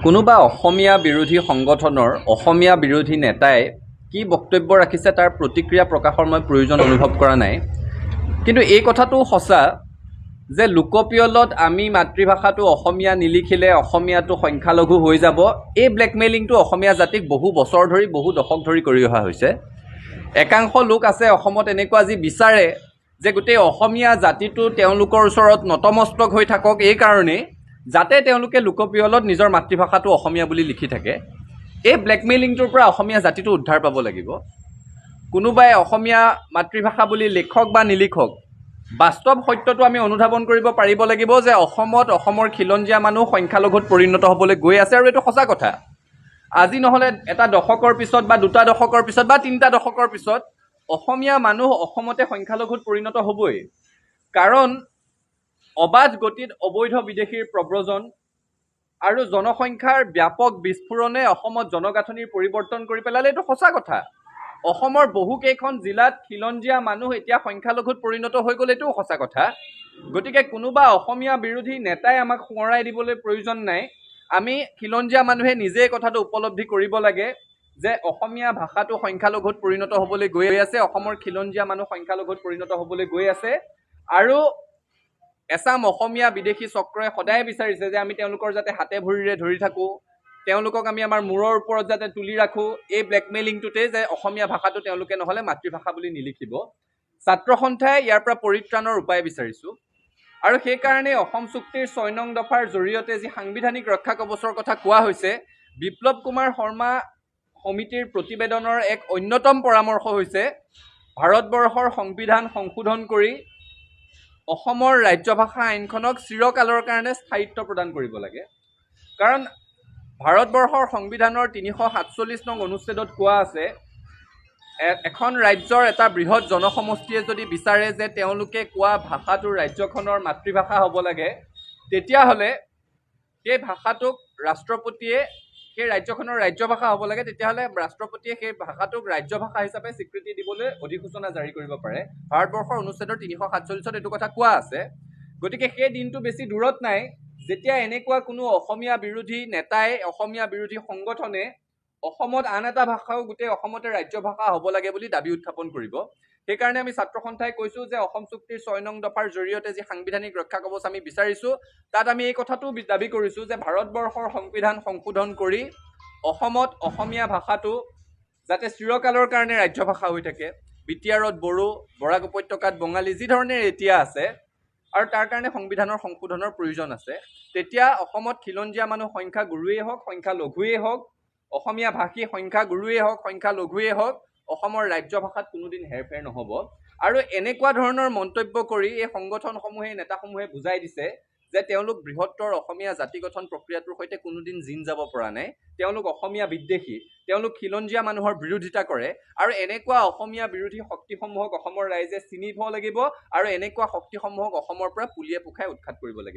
কোনোবা অসমীয়া বিৰোধী সংগঠনৰ অসমীয়া বিৰোধী নেতাই কি বক্তব্য ৰাখিছে তাৰ প্ৰতিক্ৰিয়া প্ৰকাশৰ মই প্ৰয়োজন অনুভৱ কৰা নাই। কিন্তু এই কথাটো সঁচা যে লোকপিয়লত আমি মাতৃভাষাটো অসমীয়া নিলিখিলে অসমীয়াটো সংখ্যালঘু হৈ যাব, এই ব্লেকমেইলিংটো অসমীয়া জাতিক বহু বছৰ ধৰি বহু দশক ধৰি কৰি অহা হৈছে। একাংশ লোক আছে অসমত এনেকুৱা যি বিচাৰে যে গোটেই অসমীয়া জাতিটো তেওঁলোকৰ ওচৰত নতমস্তক হৈ থাকক, এই কাৰণেই যাতে তেওঁলোকে লোকপিয়লত নিজৰ মাতৃভাষাটো অসমীয়া বুলি লিখি থাকে। এই ব্লেকমেইলিংটোৰ পৰা অসমীয়া জাতিটো উদ্ধাৰ পাব লাগিব। কোনোবাই অসমীয়া মাতৃভাষা বুলি লিখক বা নিলিখক, বাস্তৱ সত্যটো আমি অনুধাৱন কৰিব পাৰিব লাগিব যে অসমত অসমৰ খিলঞ্জীয়া মানুহ সংখ্যালঘুত পৰিণত হ'বলৈ গৈ আছে, আৰু এইটো সঁচা কথা। আজি নহ'লে এটা দশকৰ পিছত বা দুটা দশকৰ পিছত বা তিনিটা দশকৰ পিছত অসমীয়া মানুহ অসমতে সংখ্যালঘুত পৰিণত হ'বই। কাৰণ অবাধ গতিত অবৈধ বিদেশীৰ প্ৰব্ৰজন আৰু জনসংখ্যাৰ ব্যাপক বিস্ফোৰণে অসমত জনগাঁথনিৰ পৰিৱৰ্তন কৰি পেলালে, এইটো সঁচা কথা। অসমৰ বহুকেইখন জিলাত খিলঞ্জীয়া মানুহ এতিয়া সংখ্যালঘুত পৰিণত হৈ গ'ল, এইটোও সঁচা কথা। গতিকে কোনোবা অসমীয়া বিৰোধী নেতাই আমাক সোঁৱৰাই দিবলৈ প্ৰয়োজন নাই। আমি খিলঞ্জীয়া মানুহে নিজেই কথাটো উপলব্ধি কৰিব লাগে যে অসমীয়া ভাষাটো সংখ্যালঘুত পৰিণত হ'বলৈ গৈ আছে, অসমৰ খিলঞ্জীয়া মানুহ সংখ্যালঘুত পৰিণত হ'বলৈ গৈ আছে। আৰু এচাম অসমীয়া বিদেশী চক্ৰই সদায় বিচাৰিছে যে আমি তেওঁলোকৰ যাতে হাতে ভৰিৰে ধৰি থাকোঁ, তেওঁলোকক আমি আমাৰ মূৰৰ ওপৰত যাতে তুলি ৰাখোঁ, এই ব্লেকমেইলিংটোতে যে অসমীয়া ভাষাটো তেওঁলোকে নহ'লে মাতৃভাষা বুলি নিলিখিব। ছাত্ৰ সন্থাই ইয়াৰ পৰা পৰিত্ৰাণৰ উপায় বিচাৰিছোঁ, আৰু সেইকাৰণে অসম চুক্তিৰ ৬ নং দফাৰ জৰিয়তে যি সাংবিধানিক ৰক্ষা কৱচৰ কথা কোৱা হৈছে, বিপ্লৱ কুমাৰ শৰ্মা সমিতিৰ প্ৰতিবেদনৰ এক অন্যতম পৰামৰ্শ হৈছে ভাৰতবৰ্ষৰ সংবিধান সংশোধন কৰি অসমৰ ৰাজ্যভাষা আইনখনক চিৰকালৰ কাৰণে স্থায়িত্ব প্ৰদান কৰিব লাগে। কাৰণ ভাৰতবৰ্ষৰ সংবিধানৰ ৩৪৭ নং অনুচ্ছেদত কোৱা আছে, এখন ৰাজ্যৰ এটা বৃহৎ জনসমষ্টিয়ে যদি বিচাৰে যে তেওঁলোকে কোৱা ভাষাটো ৰাজ্যখনৰ মাতৃভাষা হ'ব লাগে, তেতিয়াহ'লে সেই ভাষাটোক ৰাষ্ট্ৰপতিয়ে, সেই ৰাজ্যখনৰ ৰাজ্যভাষা হ'ব লাগে, তেতিয়াহ'লে ৰাষ্ট্ৰপতিয়ে সেই ভাষাটোক ৰাজ্যভাষা হিচাপে স্বীকৃতি দিবলৈ অধিসূচনা জাৰি কৰিব পাৰে। ভাৰতবৰ্ষৰ অনুচ্ছেদৰ ৩৪৭ত এইটো কথা কোৱা আছে। গতিকে সেই দিনটো বেছি দূৰত নাই যেতিয়া এনেকুৱা কোনো অসমীয়া বিৰোধী নেতাই, অসমীয়া বিৰোধী সংগঠনে অসমত আন এটা ভাষাও গোটেই অসমতে ৰাজ্যভাষা হ'ব লাগে বুলি দাবী উত্থাপন কৰিব। সেইকাৰণে আমি ছাত্ৰ সন্থাই কৈছোঁ যে অসম চুক্তিৰ ৬ নং দফাৰ জৰিয়তে যি সাংবিধানিক ৰক্ষা কৱচ আমি বিচাৰিছোঁ, তাত আমি এই কথাটো দাবী কৰিছোঁ যে ভাৰতবৰ্ষৰ সংবিধান সংশোধন কৰি অসমত অসমীয়া ভাষাটো যাতে চিৰকালৰ কাৰণে ৰাজ্যভাষা হৈ থাকে। বিটিআৰত বড়ো, বৰাক উপত্যকাত বঙালী, যি ধৰণে এতিয়া আছে, আৰু তাৰ কাৰণে সংবিধানৰ সংশোধনৰ প্ৰয়োজন আছে। তেতিয়া অসমত খিলঞ্জীয়া মানুহ সংখ্যা গুৰুৱেই হওক, সংখ্যা লঘুৱেই হওক, অসমীয়া ভাষী সংখ্যা গুৰুৱেই হওক, সংখ্যা লঘুৱেই হওক, অসমৰ ৰাজ্যভাষাত কোনোদিন হেৰফেৰ নহ'ব। আৰু এনেকুৱা ধৰণৰ মন্তব্য কৰি এই সংগঠনসমূহে, নেতাসমূহে বুজাই দিছে যে তেওঁলোক বৃহত্তৰ অসমীয়া জাতি গঠন প্ৰক্ৰিয়াটোৰ সৈতে কোনোদিন জিন যাব পৰা নাই, তেওঁলোক অসমীয়া বিদ্বেষী, তেওঁলোক খিলঞ্জীয়া মানুহৰ বিৰোধিতা কৰে। আৰু এনেকুৱা অসমীয়া বিৰোধী শক্তিসমূহক অসমৰ ৰাইজে চিনিব লাগিব, আৰু এনেকুৱা শক্তিসমূহক অসমৰ পৰা পুলিয়ে পোখাই উৎখাত কৰিব লাগিব।